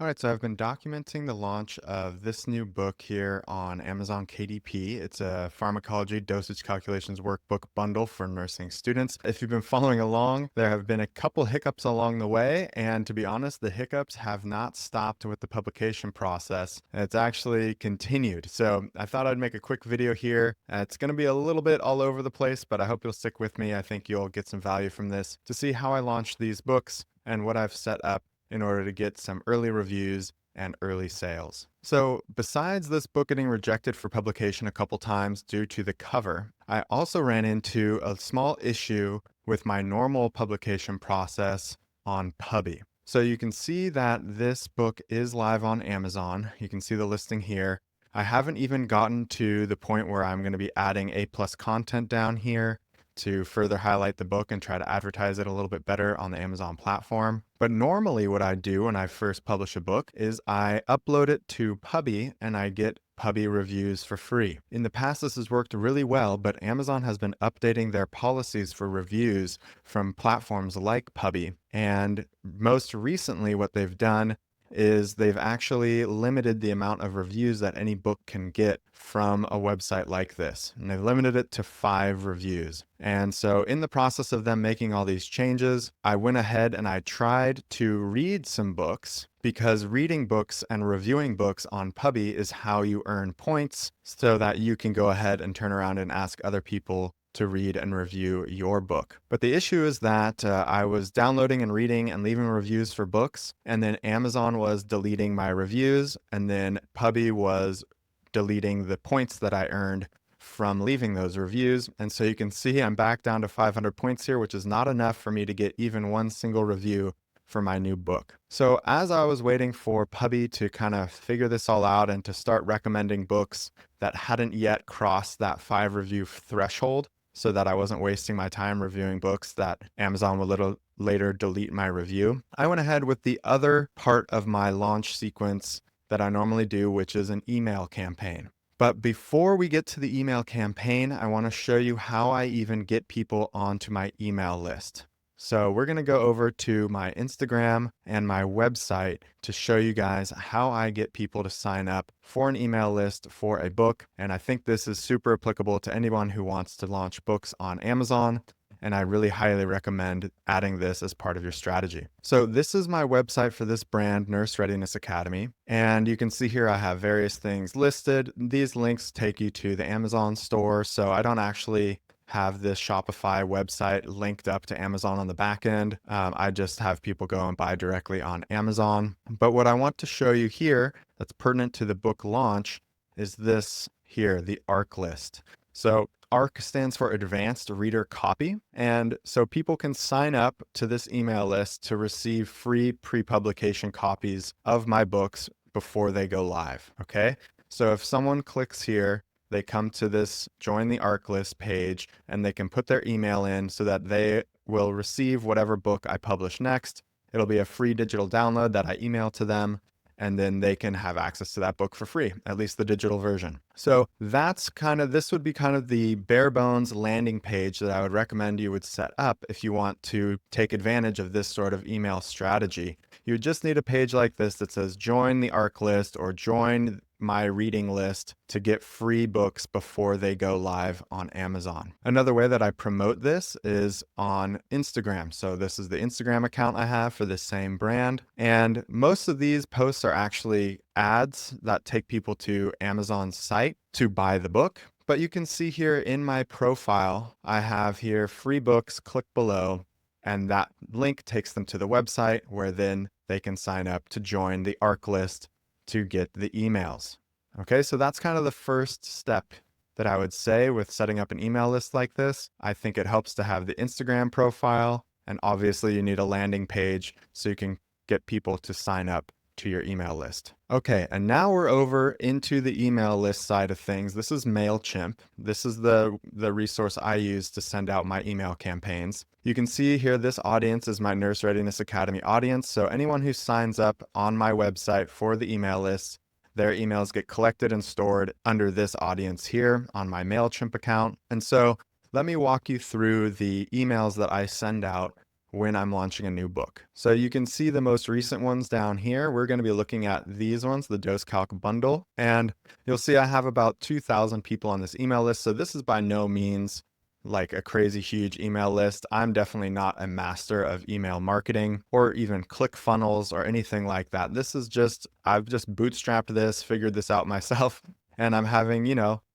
All right, so I've been documenting the launch of this new book here on Amazon KDP. It's a pharmacology dosage calculations workbook bundle for nursing students. If you've been following along, there have been a couple hiccups along the way, and to be honest, the hiccups have not stopped with the publication process. It's actually continued. So I thought I'd make a quick video here. It's going to be a little bit all over the place, but I hope you'll stick with me. I think you'll get some value from this to see how I launched these books and what I've set up in order to get some early reviews and early sales. So besides this book getting rejected for publication a couple times due to the cover, I also ran into a small issue with my normal publication process on Pubbie. So you can see that this book is live on Amazon. You can see the listing here. I haven't even gotten to the point where I'm going to be adding A+ content down here to further highlight the book and try to advertise it a little bit better on the Amazon platform. But normally what I do when I first publish a book is I upload it to Pubbie and I get Pubbie reviews for free. In the past, this has worked really well, but Amazon has been updating their policies for reviews from platforms like Pubbie. And most recently, what they've done is they've actually limited the amount of reviews that any book can get from a website like this. And they've limited it to 5 reviews. And so in the process of them making all these changes, I went ahead and I tried to read some books, because reading books and reviewing books on Pubbie is how you earn points so that you can go ahead and turn around and ask other people to read and review your book. But the issue is that I was downloading and reading and leaving reviews for books, and then Amazon was deleting my reviews, and then Pubbie was deleting the points that I earned from leaving those reviews. And so you can see I'm back down to 500 points here, which is not enough for me to get even one single review for my new book. So as I was waiting for Pubbie to kind of figure this all out and to start recommending books that hadn't yet crossed that 5 review threshold, so that I wasn't wasting my time reviewing books that Amazon would later delete my review, I went ahead with the other part of my launch sequence that I normally do, which is an email campaign. But before we get to the email campaign, I want to show you how I even get people onto my email list. So we're going to go over to my Instagram and my website to show you guys how I get people to sign up for an email list for a book. And I think this is super applicable to anyone who wants to launch books on Amazon. And I really highly recommend adding this as part of your strategy. So this is my website for this brand, Nurse Readiness Academy. And you can see here I have various things listed. These links take you to the Amazon store. So I don't actually have this Shopify website linked up to Amazon on the back end. I just have people go and buy directly on Amazon. But what I want to show you here that's pertinent to the book launch is this here, the ARC list. So ARC stands for Advanced Reader Copy. And so people can sign up to this email list to receive free pre-publication copies of my books before they go live. Okay. So if someone clicks here, they come to this join the ARC list page and they can put their email in so that they will receive whatever book I publish next. It'll be a free digital download that I email to them, and then they can have access to that book for free, at least the digital version. So this would be kind of the bare bones landing page that I would recommend you would set up if you want to take advantage of this sort of email strategy. You would just need a page like this that says join the ARC list or join my reading list to get free books before they go live on Amazon. Another way that I promote this is on Instagram. So this is the Instagram account I have for the same brand. And most of these posts are actually ads that take people to Amazon's site to buy the book. But you can see here in my profile, I have here free books, click below, and that link takes them to the website where then they can sign up to join the ARC list to get the emails. Okay, so that's kind of the first step that I would say with setting up an email list like this. I think it helps to have the Instagram profile, and obviously you need a landing page so you can get people to sign up to your email list. Okay, and now we're over into the email list side of things. This is MailChimp. This is the resource I use to send out my email campaigns. You can see here this audience is my Nurse Readiness Academy audience. So anyone who signs up on my website for the email list, their emails get collected and stored under this audience here on my MailChimp account. And so let me walk you through the emails that I send out when I'm launching a new book. So you can see the most recent ones down here. We're going to be looking at these ones, the Dose Calc bundle, and you'll see I have about 2,000 people on this email list. So this is by no means like a crazy huge email list. I'm definitely not a master of email marketing or even ClickFunnels or anything like that. This is just, I've just bootstrapped this, figured this out myself, and I'm having,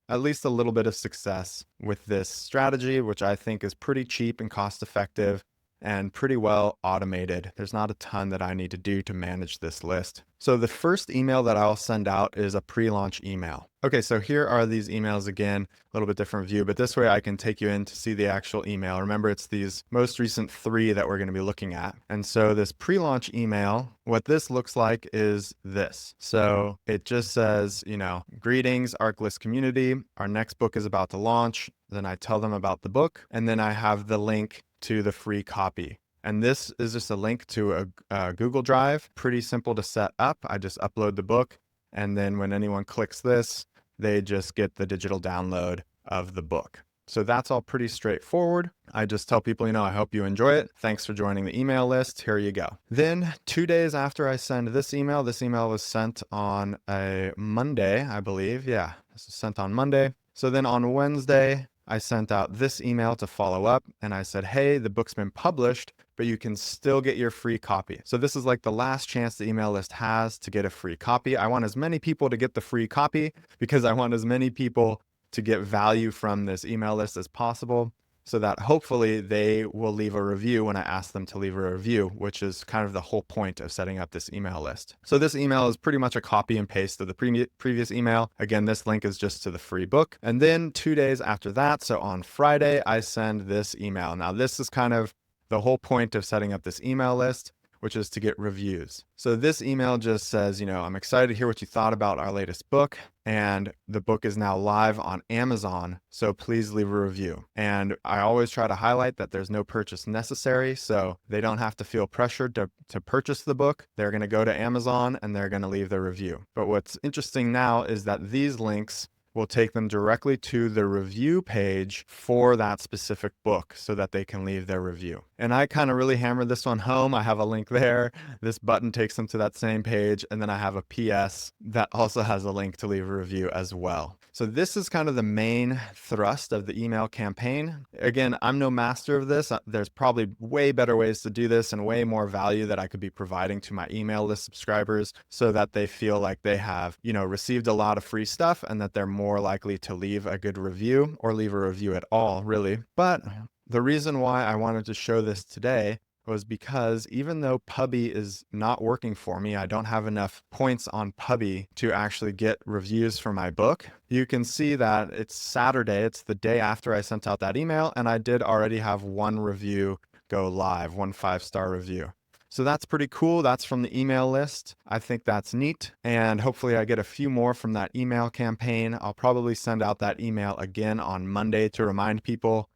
at least a little bit of success with this strategy, which I think is pretty cheap and cost effective and pretty well automated. There's not a ton that I need to do to manage this list. So the first email that I'll send out is a pre-launch email. Okay, so here are these emails again, a little bit different view, but this way I can take you in to see the actual email. Remember, it's these most recent 3 that we're going to be looking at. And so this pre-launch email, what this looks like is this. So it just says, greetings, ArcList community. Our next book is about to launch. Then I tell them about the book, and then I have the link to the free copy. And this is just a link to a Google Drive, pretty simple to set up. I just upload the book, and then when anyone clicks this, they just get the digital download of the book. So that's all pretty straightforward. I just tell people, I hope you enjoy it. Thanks for joining the email list. Here you go. Then 2 days after I send this email was sent on a Monday, I believe. Yeah, this was sent on Monday. So then on Wednesday, I sent out this email to follow up, and I said, hey, the book's been published, but you can still get your free copy. So this is like the last chance the email list has to get a free copy. I want as many people to get the free copy because I want as many people to get value from this email list as possible, so that hopefully they will leave a review when I ask them to leave a review, which is kind of the whole point of setting up this email list. So this email is pretty much a copy and paste of the previous email. Again, this link is just to the free book. And then 2 days after that, so on Friday, I send this email. Now this is kind of the whole point of setting up this email list, which is to get reviews. So this email just says, I'm excited to hear what you thought about our latest book, and the book is now live on Amazon, so please leave a review. And I always try to highlight that there's no purchase necessary, so they don't have to feel pressured to purchase the book. They're going to go to Amazon and they're going to leave their review. But what's interesting now is that these links will take them directly to the review page for that specific book so that they can leave their review. And I kind of really hammered this one home. I have a link there. This button takes them to that same page. And then I have a PS that also has a link to leave a review as well. So this is kind of the main thrust of the email campaign. Again, I'm no master of this. There's probably way better ways to do this and way more value that I could be providing to my email list subscribers so that they feel like they have, received a lot of free stuff and that they're more likely to leave a good review or leave a review at all, really. But the reason why I wanted to show this today was because even though Pubby is not working for me, I don't have enough points on Pubby to actually get reviews for my book. You can see that it's Saturday. It's the day after I sent out that email, and I did already have 1 review go live, 1 5-star review. So that's pretty cool. That's from the email list. I think that's neat. And hopefully I get a few more from that email campaign. I'll probably send out that email again on Monday to remind people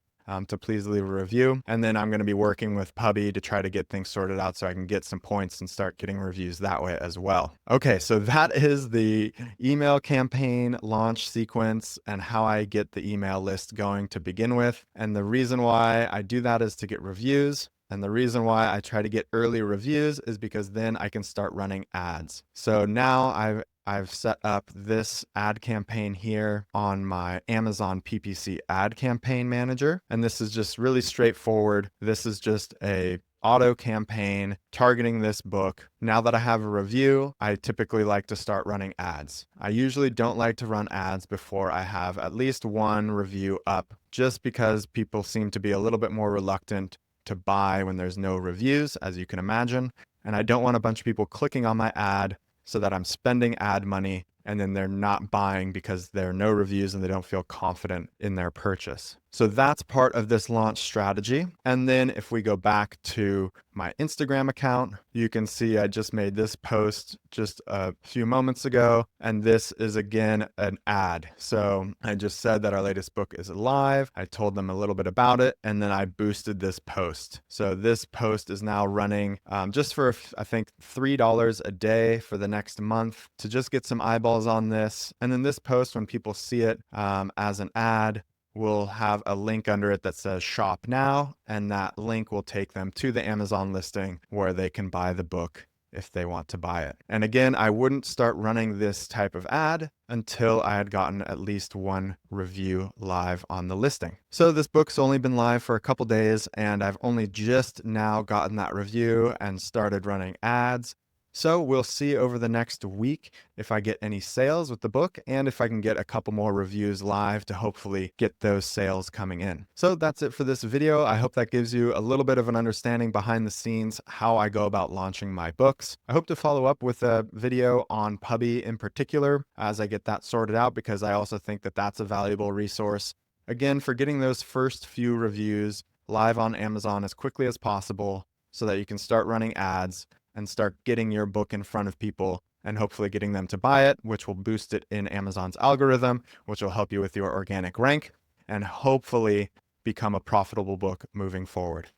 to please leave a review. And then I'm going to be working with Pubby to try to get things sorted out so I can get some points and start getting reviews that way as well. Okay, so that is the email campaign launch sequence and how I get the email list going to begin with. And the reason why I do that is to get reviews. And the reason why I try to get early reviews is because then I can start running ads. So now I've set up this ad campaign here on my Amazon PPC ad campaign manager. And this is just really straightforward. This is just a auto campaign targeting this book. Now that I have a review, I typically like to start running ads. I usually don't like to run ads before I have at least 1 review up, just because people seem to be a little bit more reluctant to buy when there's no reviews, as you can imagine. And I don't want a bunch of people clicking on my ad so that I'm spending ad money and then they're not buying because there are no reviews and they don't feel confident in their purchase. So that's part of this launch strategy. And then if we go back to my Instagram account, you can see I just made this post just a few moments ago. And this is again an ad. So I just said that our latest book is live. I told them a little bit about it, and then I boosted this post. So this post is now running just for, I think, $3 a day for the next month to just get some eyeballs on this. And then this post, when people see it as an ad, will have a link under it that says shop now, and that link will take them to the Amazon listing where they can buy the book if they want to buy it. And again, I wouldn't start running this type of ad until I had gotten at least one review live on the listing. So this book's only been live for a couple days, and I've only just now gotten that review and started running ads. So we'll see over the next week if I get any sales with the book and if I can get a couple more reviews live to hopefully get those sales coming in. So that's it for this video. I hope that gives you a little bit of an understanding behind the scenes how I go about launching my books. I hope to follow up with a video on Pubbie in particular as I get that sorted out, because I also think that that's a valuable resource. Again, for getting those first few reviews live on Amazon as quickly as possible so that you can start running ads and start getting your book in front of people and hopefully getting them to buy it, which will boost it in Amazon's algorithm, which will help you with your organic rank and hopefully become a profitable book moving forward.